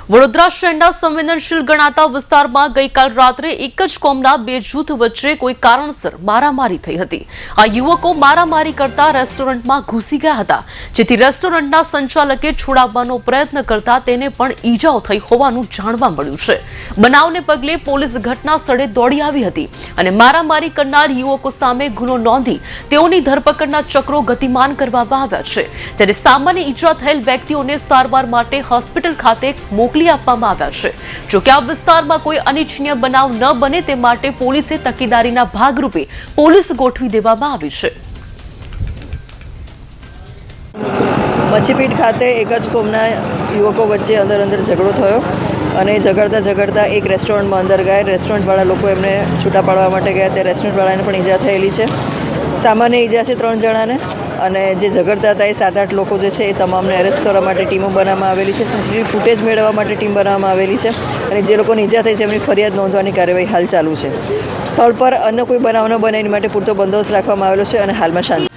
વડોદરા શહેરના સંવેદનશીલ ગણાતા વિસ્તારમાં ગઈકાલ રાત્રે એક જ કોમના બે જૂથ વચ્ચે કોઈ કારણસર મારામારી થઈ હતી। આ યુવકો મારામારી કરતા રેસ્ટોરન્ટમાં ઘૂસી ગયા હતા, જેથી રેસ્ટોરન્ટના સંચાલકે છોડાવવાનો પ્રયત્ન કરતા તેને પણ ઈજાઓ થઈ હોવાનું જાણવા મળ્યું છે। બનાવને પગલે પોલીસ ઘટના સ્થળે દોડી આવી હતી અને મારામારી કરનાર યુવકો સામે ગુનો નોંધી તેઓની ધરપકડના ચક્રો ગતિમાન કરવામાં આવ્યા છે, જ્યારે સામાન્ય ઈજા થયેલ વ્યક્તિઓને સારવાર માટે હોસ્પિટલ ખાતે મોકલી આપવામાં આવ્યા છે। જો કે આ વિસ્તારમાં કોઈ અનિચ્છનીય બનાવ ન બને તે માટે પોલીસે તકેદારીના ભાગરૂપે પોલીસ ગોઠવી દેવામાં આવી છે। મચ્છીપીઠ ખાતે એક જ કોમના યુવકો વચ્ચે અંદર ઝઘડો થયો અને ઝઘડતા એક રેસ્ટોરન્ટમાં અંદર ગયા। રેસ્ટોરન્ટવાળા લોકો એમને છૂટા પાડવા માટે ગયા, તે રેસ્ટોરન્ટવાળાને પણ ઈજા થયેલી છે। સામાન્ય ઈજા છે 3 જણાને, અને જે ઝઘડતા હતા એ 7-8 લોકો જે છે એ તમામને એરેસ્ટ કરવા માટે ટીમો બનાવવામાં આવેલી છે। સીસીટીવી ફૂટેજ મેળવવા માટે ટીમ બનાવવામાં આવેલી છે અને જે લોકોને ઈજા થઈ છે એમની ફરિયાદ નોંધવાની કાર્યવાહી હાલ ચાલુ છે। સ્થળ પર અન્ય કોઈ બનાવ ન બને એની માટે પૂરતો બંદોબસ્ત રાખવામાં આવેલો છે અને હાલમાં શાંતિ